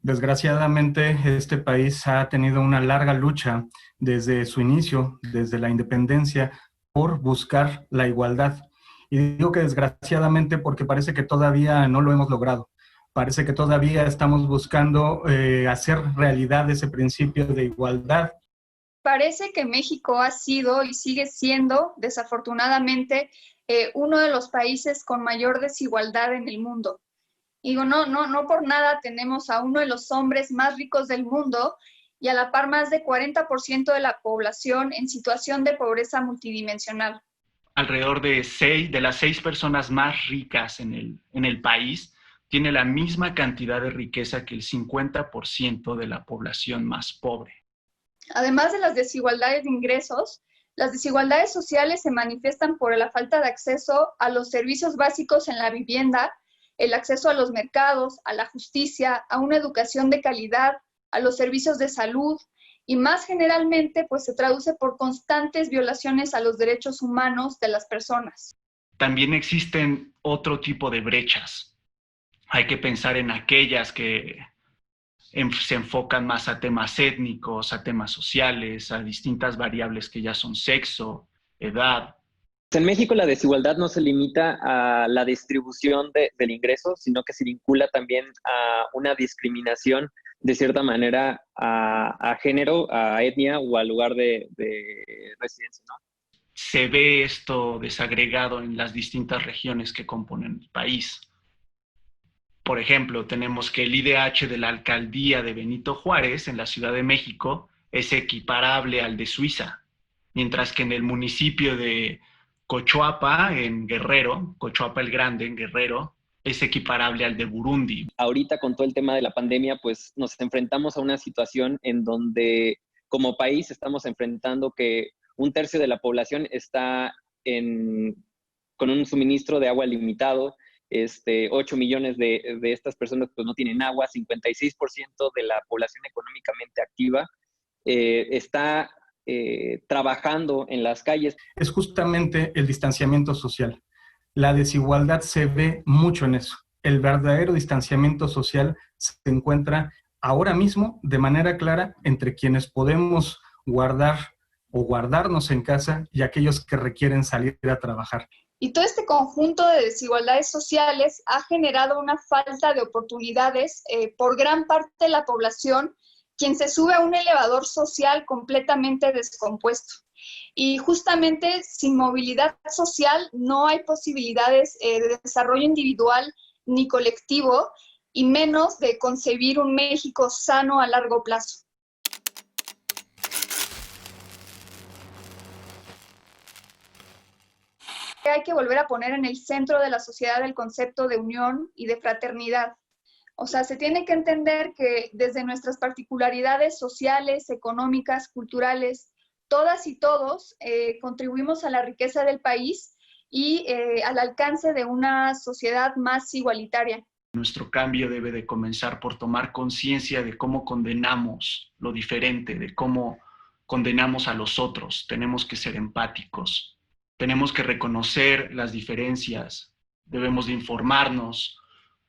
Desgraciadamente, este país ha tenido una larga lucha desde su inicio, desde la independencia, por buscar la igualdad. Y digo que desgraciadamente porque parece que todavía no lo hemos logrado. Parece que todavía estamos buscando hacer realidad ese principio de igualdad. Parece que México ha sido y sigue siendo, desafortunadamente, uno de los países con mayor desigualdad en el mundo. Digo, no por nada tenemos a uno de los hombres más ricos del mundo y a la par más de 40% de la población en situación de pobreza multidimensional. Alrededor de las 6 personas más ricas en el país, tiene la misma cantidad de riqueza que el 50% de la población más pobre. Además de las desigualdades de ingresos, las desigualdades sociales se manifiestan por la falta de acceso a los servicios básicos en la vivienda, el acceso a los mercados, a la justicia, a una educación de calidad, a los servicios de salud y más generalmente pues se traduce por constantes violaciones a los derechos humanos de las personas. También existen otro tipo de brechas. Hay que pensar en aquellas que se enfocan más a temas étnicos, a temas sociales, a distintas variables que ya son sexo, edad. En México la desigualdad no se limita a la distribución del ingreso, sino que se vincula también a una discriminación de cierta manera a género, a etnia o al lugar de residencia, ¿no? Se ve esto desagregado en las distintas regiones que componen el país. Por ejemplo, tenemos que el IDH de la alcaldía de Benito Juárez en la Ciudad de México es equiparable al de Suiza, mientras que en el municipio de Cochuapa, en Guerrero, Cochuapa el Grande, en Guerrero, es equiparable al de Burundi. Ahorita con todo el tema de la pandemia, pues nos enfrentamos a una situación en donde como país estamos enfrentando que 1/3 de la población está con un suministro de agua limitado. 8 millones de estas personas pues no tienen agua, 56% de la población económicamente activa está trabajando en las calles. Es justamente el distanciamiento social. La desigualdad se ve mucho en eso. El verdadero distanciamiento social se encuentra ahora mismo de manera clara entre quienes podemos guardar o guardarnos en casa y aquellos que requieren salir a trabajar. Y todo este conjunto de desigualdades sociales ha generado una falta de oportunidades por gran parte de la población, quien se sube a un elevador social completamente descompuesto. Y justamente sin movilidad social no hay posibilidades de desarrollo individual ni colectivo, y menos de concebir un México sano a largo plazo. Hay que volver a poner en el centro de la sociedad el concepto de unión y de fraternidad. O sea, se tiene que entender que desde nuestras particularidades sociales, económicas, culturales, todas y todos contribuimos a la riqueza del país y al alcance de una sociedad más igualitaria. Nuestro cambio debe de comenzar por tomar conciencia de cómo condenamos lo diferente, de cómo condenamos a los otros. Tenemos que ser empáticos. Tenemos que reconocer las diferencias, debemos de informarnos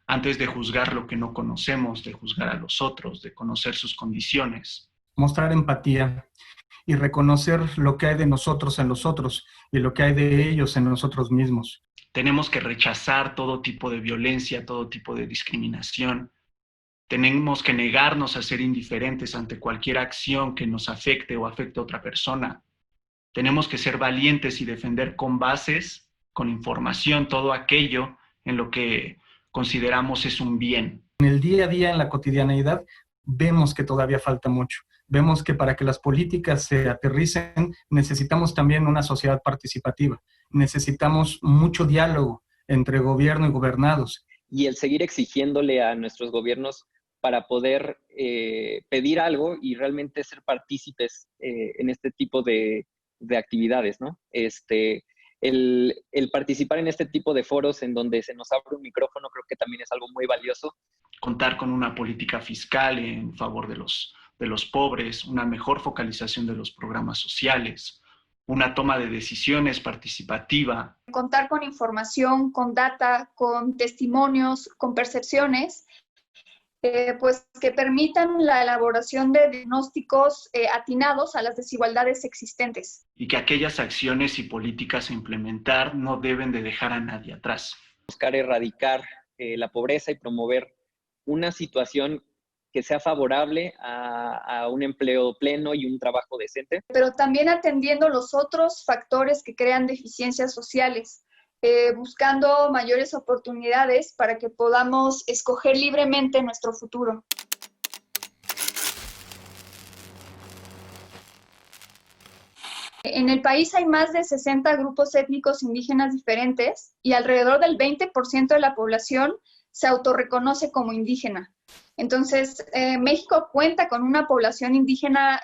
antes de juzgar lo que no conocemos, de juzgar a los otros, de conocer sus condiciones. Mostrar empatía y reconocer lo que hay de nosotros en los otros y lo que hay de ellos en nosotros mismos. Tenemos que rechazar todo tipo de violencia, todo tipo de discriminación. Tenemos que negarnos a ser indiferentes ante cualquier acción que nos afecte o afecte a otra persona. Tenemos que ser valientes y defender con bases, con información, todo aquello en lo que consideramos es un bien. En el día a día, en la cotidianeidad, vemos que todavía falta mucho. Vemos que para que las políticas se aterricen, necesitamos también una sociedad participativa. Necesitamos mucho diálogo entre gobierno y gobernados. Y el seguir exigiéndole a nuestros gobiernos para poder pedir algo y realmente ser partícipes en este tipo de actividades, ¿no? el participar en este tipo de foros en donde se nos abre un micrófono creo que también es algo muy valioso. Contar con una política fiscal en favor de los pobres, una mejor focalización de los programas sociales, una toma de decisiones participativa. Contar con información, con data, con testimonios, con percepciones, pues que permitan la elaboración de diagnósticos atinados a las desigualdades existentes. Y que aquellas acciones y políticas a implementar no deben de dejar a nadie atrás. Buscar erradicar la pobreza y promover una situación que sea favorable a un empleo pleno y un trabajo decente. Pero también atendiendo los otros factores que crean deficiencias sociales, buscando mayores oportunidades para que podamos escoger libremente nuestro futuro. En el país hay más de 60 grupos étnicos indígenas diferentes y alrededor del 20% de la población se autorreconoce como indígena. Entonces, México cuenta con una población indígena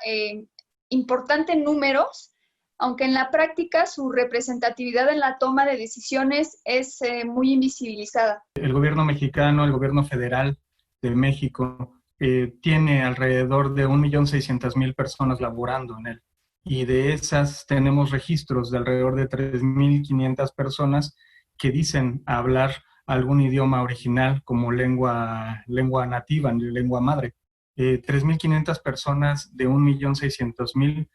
importante en números, aunque en la práctica su representatividad en la toma de decisiones es muy invisibilizada. El gobierno mexicano, el gobierno federal de México, tiene alrededor de 1.600.000 personas laborando en él. Y de esas tenemos registros de alrededor de 3.500 personas que dicen hablar algún idioma original como lengua nativa, lengua madre. 3.500 personas de 1.600.000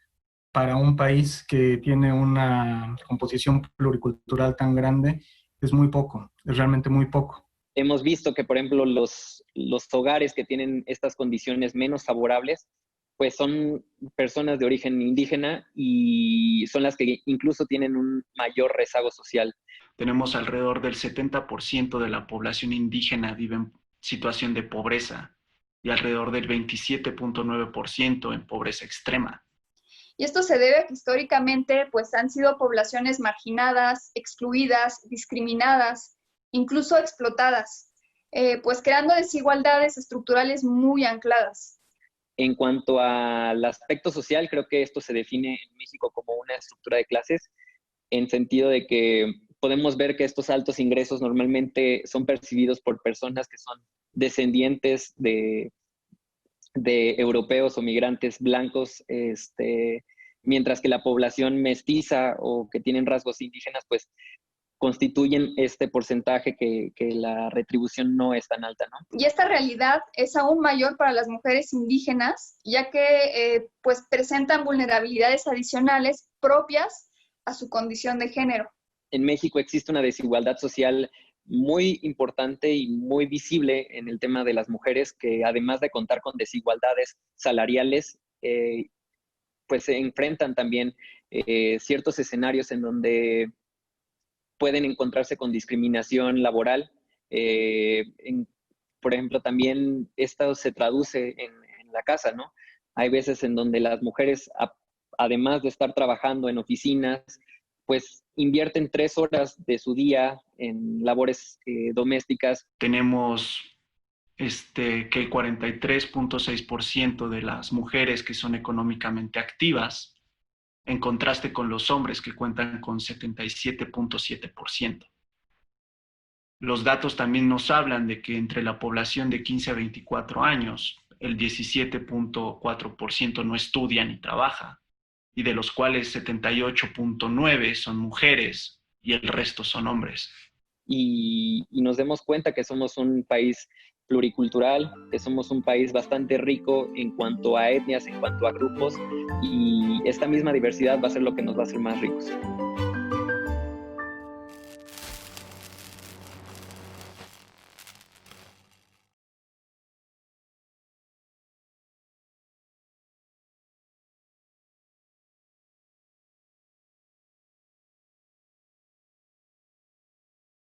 para un país que tiene una composición pluricultural tan grande es muy poco, es realmente muy poco. Hemos visto que, por ejemplo, los hogares que tienen estas condiciones menos favorables, pues son personas de origen indígena y son las que incluso tienen un mayor rezago social. Tenemos alrededor del 70% de la población indígena vive en situación de pobreza y alrededor del 27.9% en pobreza extrema. Y esto se debe a que históricamente pues, han sido poblaciones marginadas, excluidas, discriminadas, incluso explotadas, pues creando desigualdades estructurales muy ancladas. En cuanto al aspecto social, creo que esto se define en México como una estructura de clases, en sentido de que podemos ver que estos altos ingresos normalmente son percibidos por personas que son descendientes de europeos o migrantes blancos, mientras que la población mestiza o que tienen rasgos indígenas, pues constituyen este porcentaje que la retribución no es tan alta, ¿no? Y esta realidad es aún mayor para las mujeres indígenas, ya que pues presentan vulnerabilidades adicionales propias a su condición de género. En México existe una desigualdad social muy importante y muy visible en el tema de las mujeres, que además de contar con desigualdades salariales, pues se enfrentan también ciertos escenarios en donde pueden encontrarse con discriminación laboral. Por ejemplo, también esto se traduce en la casa, ¿no? Hay veces en donde las mujeres, además de estar trabajando en oficinas, pues invierten 3 horas de su día en labores domésticas. Tenemos que el 43.6% de las mujeres que son económicamente activas, en contraste con los hombres que cuentan con 77.7%. Los datos también nos hablan de que entre la población de 15 a 24 años, el 17.4% no estudia ni trabaja, y de los cuales 78.9% son mujeres y el resto son hombres. Y nos demos cuenta que somos un país pluricultural, que somos un país bastante rico en cuanto a etnias, en cuanto a grupos, y esta misma diversidad va a ser lo que nos va a hacer más ricos.